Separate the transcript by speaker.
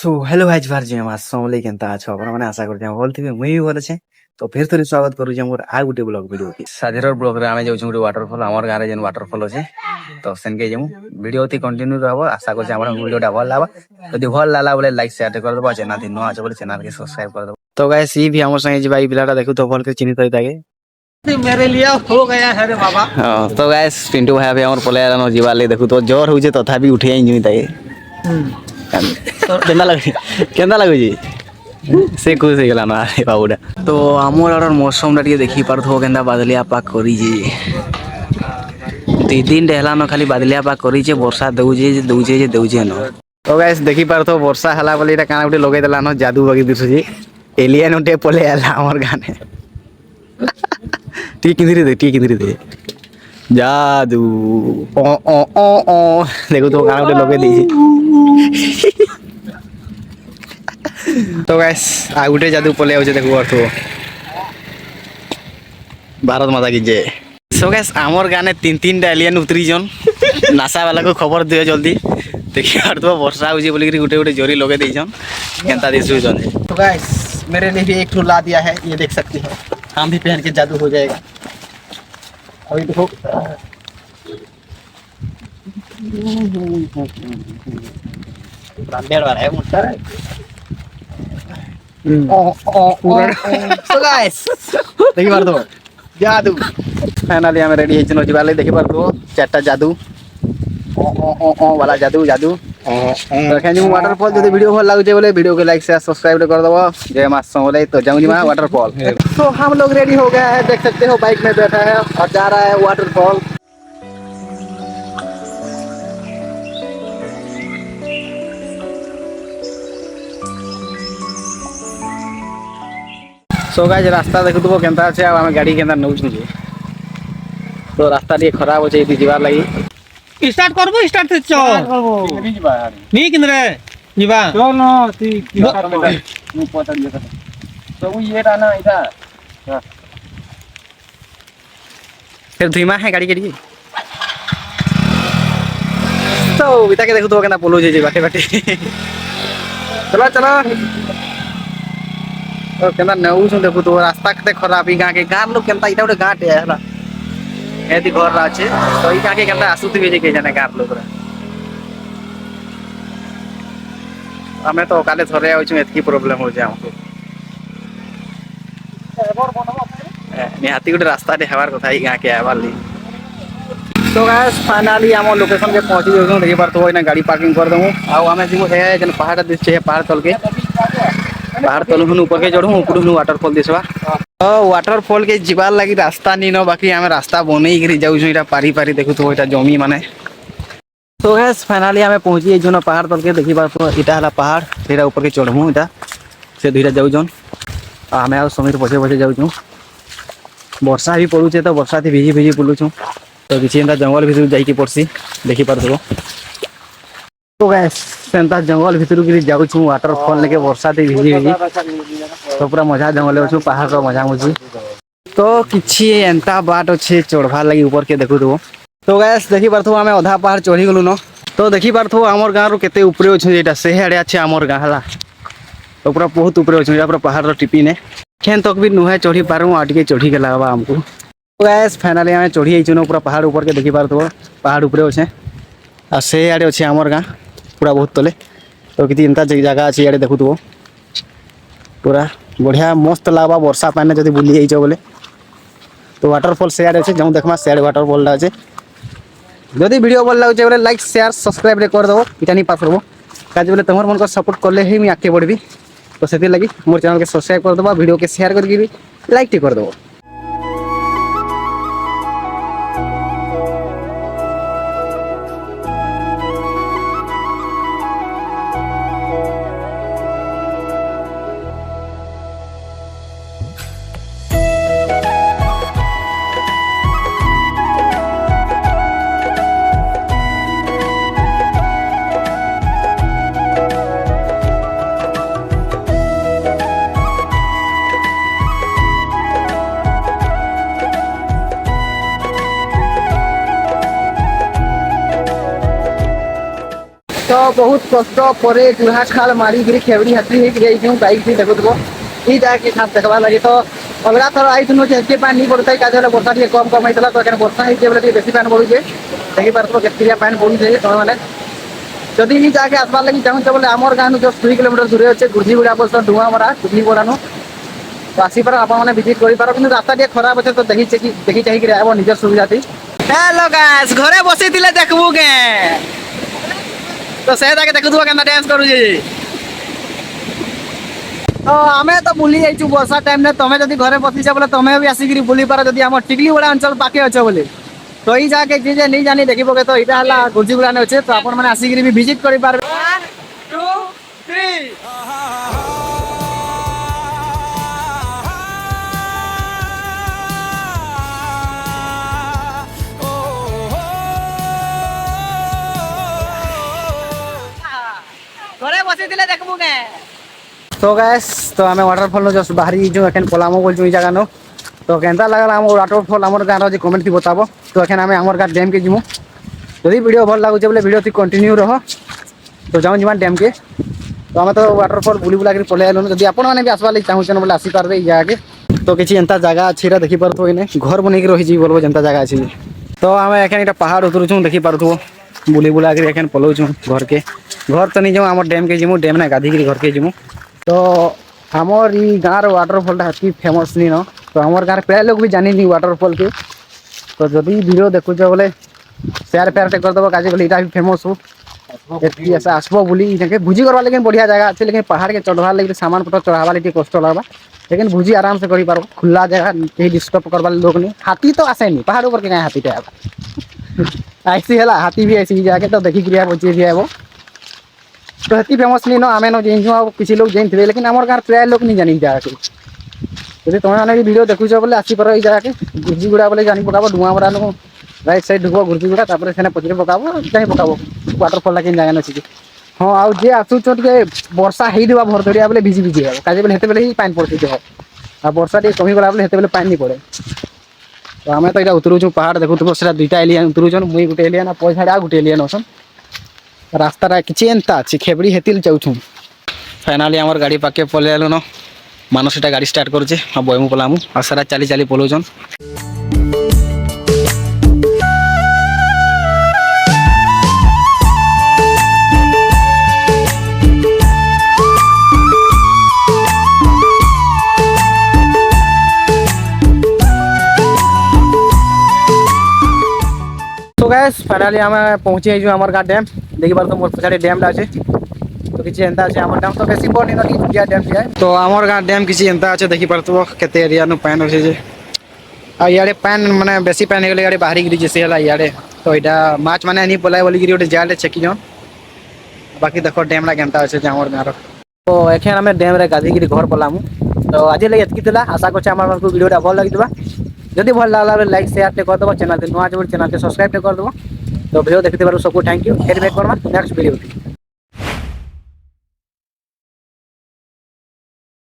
Speaker 1: So hello guys भार्जी हम आसमले केनता अछ आपण माने आशा करते भल थिबे मुई भी भल छे तो फिर थोड़ी स्वागत करू जे मोर आ गुटे ब्लॉग वीडियो की साधेर ब्लॉग रे आमे जाउ गुटे वाटरफॉल हमर गारे जेन वाटरफॉल छे तो सेन के जेमु वीडियो ती कंटिन्यू रहबो आशा कर जे हमर वीडियोटा भल लाबा यदि भल लाला बोले लाइक शेयर कर दबो चैनल ती नो आछे बोले चैनल के सब्सक्राइब कर दबो तो गाइस ई भी हमर संगे जे भाई बिलाटा देखु तो भल के चिन्हित होई ताके
Speaker 2: मेरे लिए हो गया है रे बाबा।
Speaker 1: तो गाइस पिंटू भाई अभी हमर पले आनो जीवाले देखु तो जोर होई जे तथापि उठे आई जमी ताके केंदा लागो जी से खुश हो गला ना बाबूडा तो आमर आर मौसम टा देखी पारथो केंदा बादलिया पाक करी जी दी दिन रहला न खाली बादलिया पाक करी जे वर्षा दउजे न तो गाइस देखी पारथो वर्षा हला बोले एटा काना उठे लगे देला न जादू बागी दिसु जी एलियन उठे पले आला हमर गाने टी किंदरी दे जादू ओ ओ ओ ओ देखो तो काना उठे लगे दी तो गाइस आ गुटे जादू पले आउचे देखो अर्थो भारत माता की जय। सो गाइस हमर गाने तीन एलियन उतरी जन नासा वाला को खबर दियो जल्दी देखि अर्थो वर्षा होजे बोली गुटे गुटे जोरी लगे देई जन केनता दिसु जन।
Speaker 2: तो गाइस मेरे लिए भी एक ठो ला दिया है, ये देख सकते हो हम भी पहन के जादू हो जाएगा। अभी देखो ब्रांडेड वाला है मुझे। तो गाइस देखि बार दो जादू फाइनली हम रेडी है जनो जीवाले देखि बार दो चारटा जादू ओ वाला जादू तो एखन जो वाटरफॉल जदि वीडियो भल लागु बोले वीडियो को लाइक शेयर सब्सक्राइब कर दबो। जय मां समले तो जाऊंगी मां वाटरफॉल। तो हम लोग रेडी हो गया है, देख सकते हो बाइक में बैठा है और जा रहा है वाटरफॉल। सो गाइस रास्ता देखु तो केनता আছে आ हम गाड़ी केनता नउ छी तो रास्ता रे खराब हो छै इति जीवार लागि स्टार्ट करबो स्टार्ट से चल नहीं जीवा नहीं किनरे जीवा चल न ती मु पता दिया तो ये राना इधर फिर धीमा है गाड़ी के तो बिता के देखु तो केना पोलो जे बाटे बाटे चलो चलो तो केना नउ छु देखु तो रास्ता कते खराब ई गां के गां लोग केनता इटा उडे गांटे हला एदी घर रा छे तो ई गां के केनता आसुती जे के जाने गां लोग रा हमें तो काले थरे आउ छु एतकी प्रॉब्लम हो जाऊ निहाती गुटे रास्ता रे हवार कथा ई गां के आवार ली। तो गाइस फाइनली हम लोकेशन के पहुंची गयो देखि बार तो इना गाड़ी पार्किंग कर दमु आ हमें जिमो है जन पहाड़ दिस छे पहाड़ तल के पहाड़ तल हुन ऊपर के चढ़ू ऊपर हुन वाटरफॉल दिसवा तो वाटरफॉल के जीवार लागि रास्ता नी न बाकी हम रास्ता बनै गिरी जाउ छु इटा पारी पारी देखु तो इटा जमी माने। तो गाइस फाइनली हमें पहुंची जन पहाड़ तल के देखि बार तो इटा हला पहाड़ तेरा ऊपर के चढ़मु इटा से धीरे जाउ जन आ हमें आ समीर पछे पछे जाउ छु वर्षा भी पड़ू छे तो वर्षा थी भिजी भिजी बुलू छु तो किछि एंता जंगल भीतर जाई के पड़सी देखि पारथबो। तो गाइस सेंता जंगल भीतर गिरी जाउ छु वाटरफॉल लेके वर्षा थी भिजी भिजी तो पूरा मजा जंगल छु पहाड़ रो मजा मुझी तो किछि एंता बाट अछि चढ़वा लागि ऊपर के देखु दो। तो गाइस देखि पारथबो हमें आधा पहाड़ चढ़ी गलु न तो देखि पारथबो हमर गां रो केते ऊपरे अछि एटा से हेडे अछि हमर गां हला तो पूरा बहुत ऊपरे अछि पूरा पहाड़ रो टिपी ने खेन तक भी नुहे चढ़ी पारू आटके चढ़ी के लागबा हमको। तो गाइस फाइनली हमें चढ़ी आइछु न पूरा पहाड़ ऊपर के देखि पारथबो पहाड़ ऊपरे अछि आ से आडे अछि हमर गां पूरा बहुत तले तो किति एंता जगह अछि आडे देखुथबो पूरा बढ़िया मस्त लागबा वर्षा पानी जदी बुली जाइछो बोले तो वाटरफॉल से आडे अछि जउ देखमा से आडे वाटरफॉल ला अछि जदी वीडियो भल लागै बोले लाइक शेयर सब्सक्राइब रे कर दबो इटा नि पास करबो काज बोले तमर मन को सपोर्ट करले ही मी आके बढ़बी तो सेति लागि मोर चैनल के सब्सक्राइब कर दबो वीडियो के शेयर करके भी लाइक टी कर दबो। बहुत कष्ट पर जुहा खाल मारिक खेबड़ी हाथी हो बाइक थी देखो ये जाके खास देखा लगे तो अलग थर आई थी पानी नहीं पड़ता क्या बर्षा टे कम कम होता तो बर्षा होते बेसी पानी बढ़ुचे देखी पार्थ के पानी बढ़ुचे तुम जदि भी जाके आसबार लगे चाहूँ बोले आम गाँव जस्ट 2 किलोमीटर दूर अच्छे गुर्जीगुड़ा बस डुआमरा टुकलीपड़ानु तो आसपार आपने विजिट कर कि रास्ता टे खराब अच्छे तो देखी चाहिए आब निजर सुविधा थी हेलो गाइस घरे बसी देखबू के तो से जाके देखु के डांस करू तो आमे तो बुली जाइछु वर्षा टाइम ने तमे जदि घरे बसी बोले तमे भी आसिक बुली पार जदि आम टिकलीगुड़ा अंचल पाखे अच्छे बोले तो ये जाके जे नहीं जानी देखिबो के तो इटा हला गुर्जीगुड़ा ने अच्छे तो आपण माने आसिक भी विजिट करि पारबे 1 2 3 घरे बसी देखबू के तो गैस तो आम वाटरफल नो जस्ट बाहरी जो एखन पलामो बोल ई जगह नो तो केनता लगला हम वाटरफल आमर गाँव जो कमेंट थी बताबो तो एखन आम आमर गाँव डैम के जीमु यदि वीडियो भल लागुचे बोले वीडियो थी कंटिन्यू रह तो जाऊँ जीमा डैम के तो आम तो वाटरफल बुली बुला कर पलि आलु जब आपने भी आसबार लगे चाहूँ बोले आसीपारे ये जगह के तो किसी एंता जगह अच्छी देखी पार्थो इने घर बनई रही बोलो जनता जगह अच्छी तो आम एखन पहाड़ उतरुचु देखी पार्थो बुली बुला कर एखन पलाऊँ घर के घर तो नहीं जाऊँ आम डैम के जीमु डैम ना गाधी घर के जीमु तो आमर ई गाँव वाटरफल हाथी फेमस नहीं न तो आमर गाँव प्राय लोग भी जानी नहीं वाटरफल के तो जदि वीडियो देखुच बोले शेयर पेयर टे करदेव काजे बोले इटा भी फेमस हो ऐसा आसबो बोली भुजी करवा लेकिन बढ़िया जगह अच्छे लेकिन पहाड़ के चढ़वा लगे सामान पत्र चढ़ावा लगे कष्ट लगवा लेकिन भुजी आराम से कर पार खुला जगह कहीं डिस्टर्ब करवा लोग नहीं हाथी तो आसे नहीं पहाड़ ऊपर के कहीं हाथी ऐसी है हाथी भी ऐसी जाके तो देखी क्रिया बची भी है वो तो हेती फेमस नहीं न आमे न जाइन किसी लोग जाइन थे लेकिन आमर गाँव प्राय लोग नहीं जानी जगह के तुम मैंने वीडियो देखुच बोले आसीपार ये जगह के गुर्जीगुड़ा बोले जानी पकाब डुआमरा नु राइट साइड ढुक गुर्जीगुड़ा से पचरे पकाब जानी पकाब वाटरफल लगे जगह अच्छी हाँ आउ जे आसुच वर्षा होगा भरधरिया बोले भिजी भिजी हे क्या बोले हेते ही पानी पड़ती देह आ वर्षा टे कमीगला बोले हेते पानी नहीं पड़े तो आम तो यहाँ उतरुचु पहाड़ देखुव से 2टा एलियन उतरुचन मुई गोटे एलियन आ पछाड़े आ गोटे एलियन असन रास्ता किसी एंता अच्छी खेबड़ी हेतिल जाऊँ फाइनाली आमर गाड़ी पाके पलि आलु न मानसीटा गाड़ी स्टार्ट करुचे बयमु पलामु आ सारा चाली चाली पलाउछन तो गैस फाइनाली आम पहुँची जो आमर गाँव डैम देखी पार तो मोर पछाड़ी डैम अच्छे तो किसी एंता अच्छे आमर डैम तो बेसी बड़ नहीं छुटिया डैम जाए तो आमर गाँव डैम किसी एंता अच्छे देखी पार्थो केते एरिया नु पानी अच्छे जे आ इे पान माने बेसी पानी गले इे बाहरी गिरी जैसे है इे तो यहाँ माछ मैंने नहीं पलाई बोलिक गोटे जाए चेकी जन बाकी देख डैम ला केनता अच्छे आमर गाँव तो एखेन आम डैम रे गाधिक घर पलामु तो आज लगे एतकी आशा कर वीडियो भल लगी जदि भल लगा लाइक शेयर टे करदेव चैनल नुआ जो चैनल सब्सक्राइब टे करदेव तो वीडियो देखते सबको थैंक यू फिर बैक करमा नेक्स्ट वीडियो।